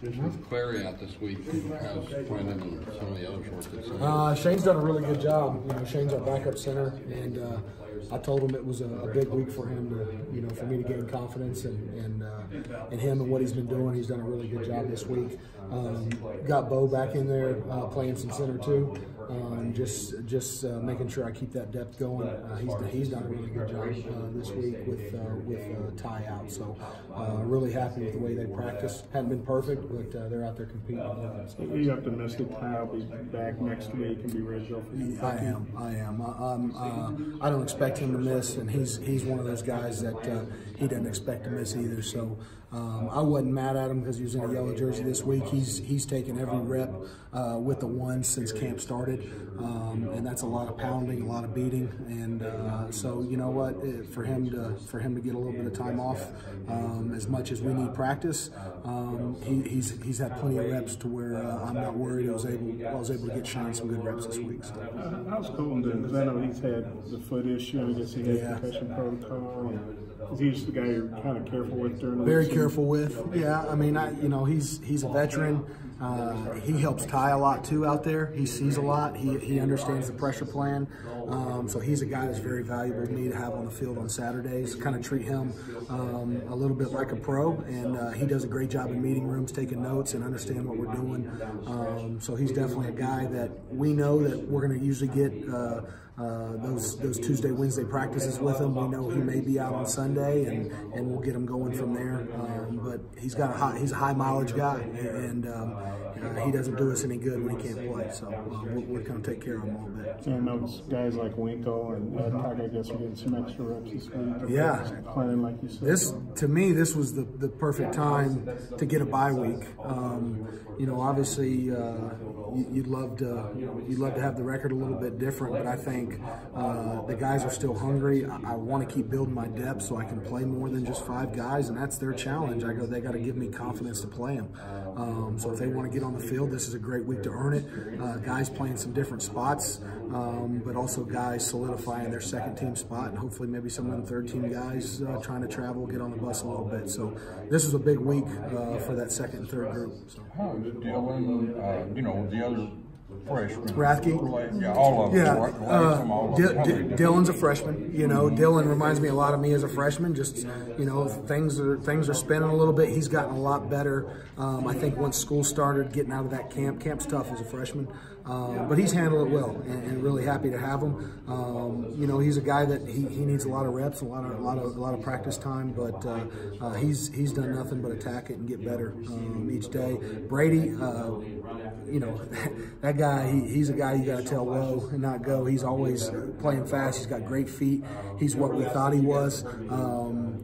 With Clary out this week, how's Brennan and some of the other shorts? Shane's done a really good job. You know, Shane's our backup center, and I told him it was a big week for him to, you know, for me to gain confidence in him and what he's been doing. He's done a really good job this week. Got Bo back in there playing some center too. Just making sure I keep that depth going. He's done a really good job this week with Ty out. So really happy with the way they practice. Hadn't been perfect, but they're out there competing. So are you optimistic Ty will be back next week and be ready to go for you? I am. I don't expect him to miss, and he's one of those guys that he doesn't expect to miss either. So I wasn't mad at him because he was in a yellow jersey this week. He's taken every rep with the ones since camp started, and that's a lot of pounding, a lot of beating, and so you know what, for him to get a little bit of time off, as much as we need practice, he's had plenty of reps to where I'm not worried. I was able to get Shane some good reps this week. So. How's Colton doing? Because I know he's had the foot issue. I guess he had concussion protocol. Is he just the guy you're kind of careful with during the Very careful with. Yeah, I mean, you know, he's a veteran. He helps Ty a lot too out there. He sees a lot. He understands the pressure plan. So he's a guy that's very valuable to me to have on the field on Saturdays. Kind of treat him a little bit like a pro, and he does a great job in meeting rooms, taking notes and understand what we're doing. So he's definitely a guy that we know that we're going to usually get those Tuesday, Wednesday practices with him. We know he may be out on Sunday, and we'll get him going from there. But he's a high mileage guy, and he doesn't do us any good when he can't play. So we're going to take care of him a little bit. And those guys like Winkle and Tuck, I guess, are getting some extra reps this week. Yeah, playing like you said. To me, this was the perfect time to get a bye week. You know, obviously, you'd love to have the record a little bit different, but I think the guys are still hungry. I want to keep building my depth so I can play more than just 5 guys, and that's their challenge. They got to give me confidence to play them. So if they want to get on the field, this is a great week to earn it. Guys playing some different spots, but also guys solidifying their second team spot, and hopefully maybe some of them third team guys trying to travel, get on the bus a little bit. So this was a big week for that second and third group. So. How is Dylan, you know, the other freshman? Rathke? Yeah, all of them. Yeah. Dylan's a freshman. You know, Dylan reminds me a lot of me as a freshman. Just, you know, things are spinning a little bit. He's gotten a lot better. I think once school started, getting out of that camp's tough as a freshman. But he's handled it well, and really happy to have him. You know, he's a guy that he needs a lot of reps, a lot of practice time, but he's done nothing but attack it and get better each day. Brady, you know, that guy, he's a guy you got to tell whoa and not go. He's always playing fast. He's got great feet. He's what we thought he was.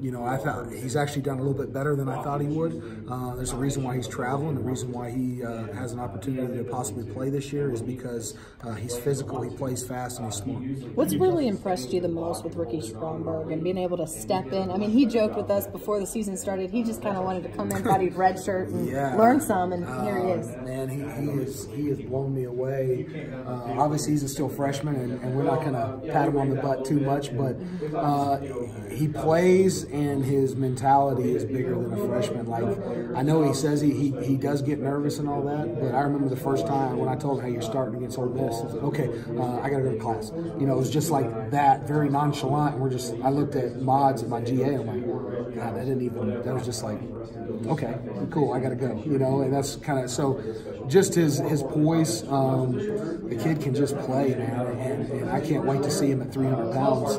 You know, I thought he's actually done a little bit better than I thought he would. There's a reason why he's traveling. The reason why he has an opportunity to possibly play this year is because he's physical, he plays fast, and he's smart. What's really impressed you the most with Ricky Stromberg and being able to step in? I mean, he joked with us before the season started. He just kind of wanted to come in, thought he'd redshirt and learn some, and here he is. Man, he has blown me away. Obviously, he's a still freshman, and we're not going to pat him on the butt too much, but he plays, and his mentality is bigger than a freshman. Like, I know he says he does get nervous and all that, but I remember the first time when I told him, hey, you're starting against Ole Miss. Like, okay, I got to go to class. You know, it was just like that, very nonchalant. And I looked at mods and my GA, and I'm like, God, that was just like, okay, cool, I got to go. You know, and that's kind of, so just his poise, the kid can just play, man, and I can't wait to see him at 300 pounds.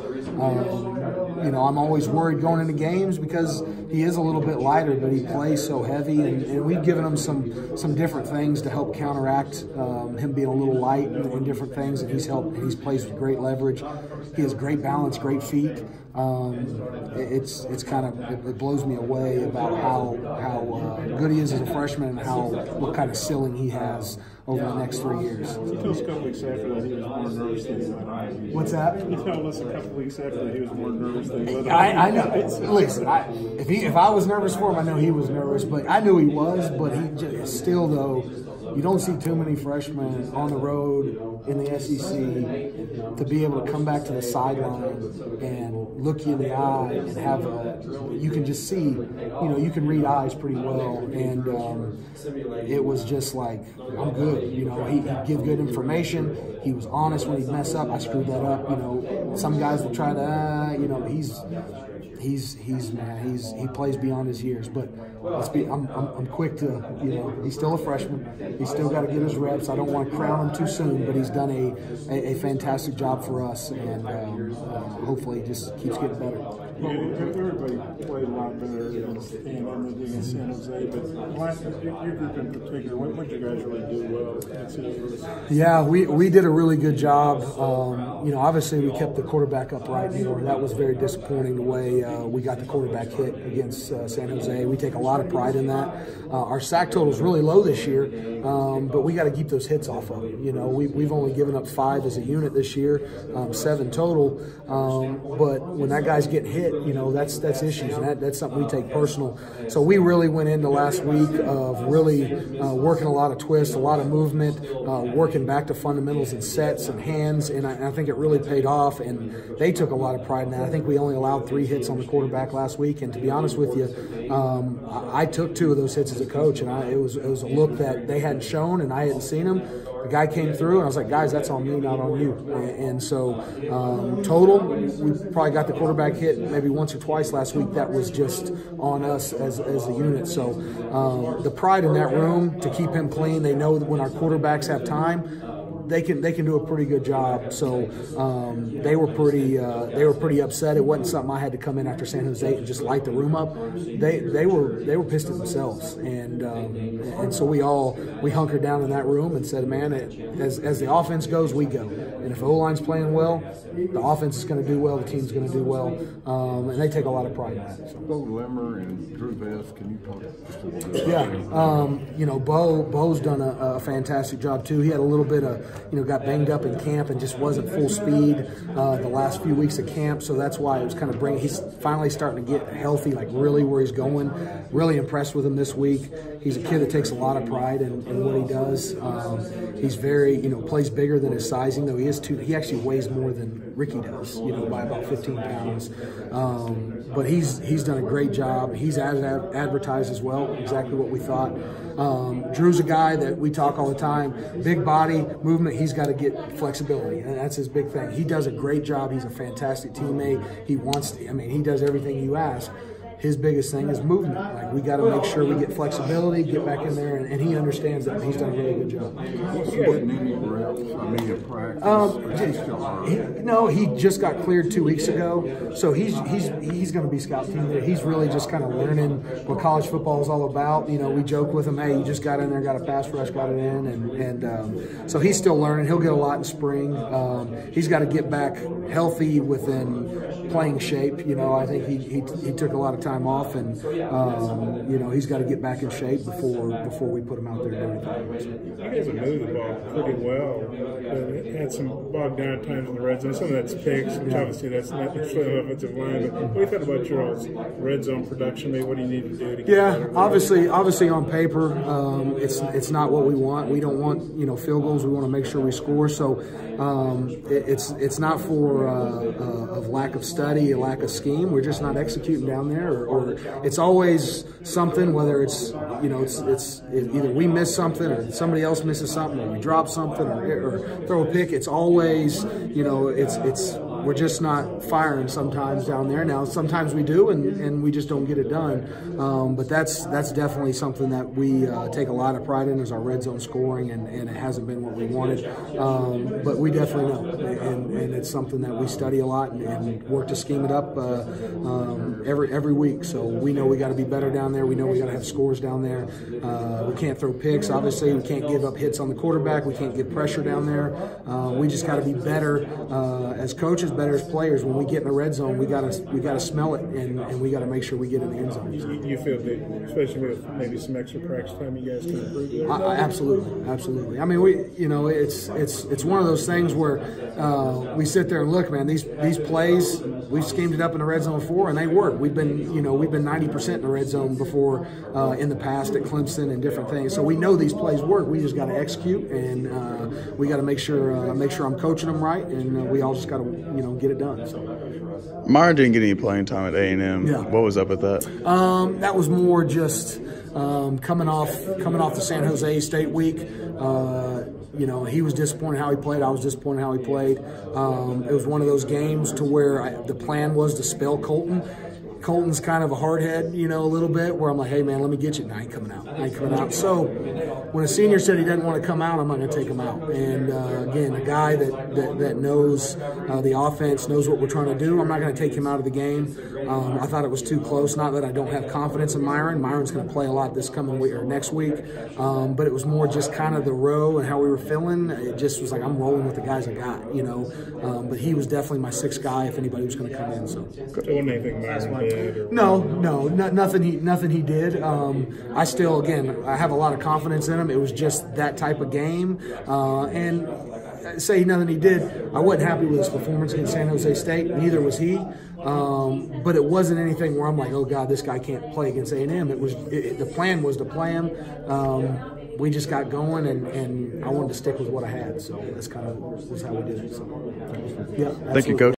You know, I'm always worried going into games because he is a little bit lighter, but he plays so heavy, and we've given him some different things to help counteract him being a little light and different things, and he's plays with great leverage. He has great balance, great feet. It's kind of, it blows me away about how good he is as a freshman and what kind of ceiling he has over the next 3 years. You told us a couple weeks after that he was more nervous than he let on. What's that? You told us a couple weeks after that he was more nervous than he let on. I know. Listen, if I was nervous for him, I know he was nervous, but I knew he was. But he just, still, though, you don't see too many freshmen on the road in the SEC to be able to come back to the sideline and look you in the eye and have you can just see, you can read eyes pretty well. And it was just like, I'm good. He'd give good information. He was honest when he'd mess up. I screwed that up. Some guys will try to, he plays beyond his years. But I'm quick to, he's still a freshman. He's still got to get his reps. I don't want to crown him too soon, but he's done a fantastic job for us, and hopefully he just keeps getting better. Well, everybody played a lot better in San Jose, but your group in particular, what did you guys really do well? Yeah, we did a really good job. Obviously we kept the quarterback upright more. That was very disappointing the way we got the quarterback hit against San Jose. We take a lot of pride in that. Our sack total is really low this year, but we got to keep those hits off of it. We've only given up 5 as a unit this year, 7 total. But when that guy's getting hit, that's issues, and that's something we take personal. So we really went into last week of really working a lot of twists, a lot of movement, working back to fundamentals and sets and hands, and I think it really paid off, and they took a lot of pride in that. I think we only allowed 3 hits on the quarterback last week, and to be honest with you, I took 2 of those hits as a coach, and it was a look that they hadn't shown and I hadn't seen them. The guy came through, and I was like, guys, that's on me, not on you. And so total, we probably got the quarterback hit maybe once or twice last week. That was just on us as a unit. So the pride in that room to keep him clean. They know that when our quarterbacks have time, they can do a pretty good job. So they were pretty upset. It wasn't something I had to come in after San Jose and just light the room up. They were pissed at themselves, and so we hunkered down in that room and said, man, as the offense goes, we go. And if O-line's playing well, the offense is going to do well, the team's going to do well, and they take a lot of pride in that. So. Bo Lemmer and Drew Vest, can you talk just a little bit? Yeah, Bo's done a fantastic job too. He had a little bit of, got banged up in camp and just wasn't full speed the last few weeks of camp, so that's why it was kind of he's finally starting to get healthy, like really where he's going. Really impressed with him this week. He's a kid that takes a lot of pride in what he does. He's very, plays bigger than his sizing, though he actually weighs more than Ricky does, by about 15 pounds. But he's done a great job. He's as advertised as well, exactly what we thought. Drew's a guy that we talk all the time, big body, movement, he's got to get flexibility, and that's his big thing. He does a great job. He's a fantastic teammate. He does everything you ask. His biggest thing is movement. Like, we got to make sure we get flexibility, get back in there, and he understands that. He's done a really good job. He just got cleared 2 weeks ago, so he's going to be scout team there. He's really just kind of learning what college football is all about. We joke with him, hey, you just got in there, got a pass rush, got it in, and so he's still learning. He'll get a lot in spring. He's got to get back healthy within playing shape. I think he took a lot of time off, and he's got to get back in shape before we put him out there and do anything. You guys have moved the ball pretty well. Had some bogged down times in the red zone. Some of that's picks, which obviously that's not necessarily offensive line. But what do you think about your all's red zone production? Maybe what do you need to do to get better? Obviously on paper, it's not what we want. We don't want field goals. We want to make sure we score. So it's not for of lack of study, a lack of scheme. We're just not executing down there, or it's always something. Whether it's it's either we miss something or somebody else misses something, or we drop something or throw a pick. It's always we're just not firing sometimes down there. Now sometimes we do, and we just don't get it done. But that's definitely something that we take a lot of pride in, is our red zone scoring, and it hasn't been what we wanted. But we definitely know, and it's something that we study a lot and work to scheme it up every week. So we know we got to be better down there. We know we got to have scores down there. We can't throw picks, obviously. We can't give up hits on the quarterback. We can't get pressure down there. We just got to be better as coaches. coaches, better as players. When we get in the red zone, we gotta smell it, and we gotta make sure we get in the end zone. You feel that, especially with maybe some extra practice time, you guys can improve there? Absolutely. I mean, it's one of those things where we sit there and look, man. These plays, we've schemed it up in the red zone before, and they work. We've been 90% in the red zone before in the past at Clemson and different things. So we know these plays work. We just got to execute, and we got to make sure I'm coaching them right, and we all just got to get it done. So. Myron didn't get any playing time at A&M. Yeah. What was up with that? That was more just coming off the San Jose State week. He was disappointed how he played. I was disappointed how he played. It was one of those games to where the plan was to spell Colton. Colton's kind of a hardhead, a little bit, where I'm like, hey, man, let me get you. And I ain't coming out. So when a senior said he doesn't want to come out, I'm not going to take him out. And, again, a guy that knows the offense, knows what we're trying to do, I'm not going to take him out of the game. I thought it was too close. Not that I don't have confidence in Myron. Myron's going to play a lot this coming week or next week. But it was more just kind of the row and how we were feeling. It just was like I'm rolling with the guys I got, But he was definitely my sixth guy if anybody was going to come in. So. Wasn't anything Myron did? No, nothing he did. I still, again, I have a lot of confidence in him. It was just that type of game. And say nothing he did, I wasn't happy with his performance against San Jose State. Neither was he. But it wasn't anything where I'm like, oh, God, this guy can't play against A&M. The plan was to play him. We just got going, and I wanted to stick with what I had. So that's kind of was how we did it. So, yeah, Thank you, Coach.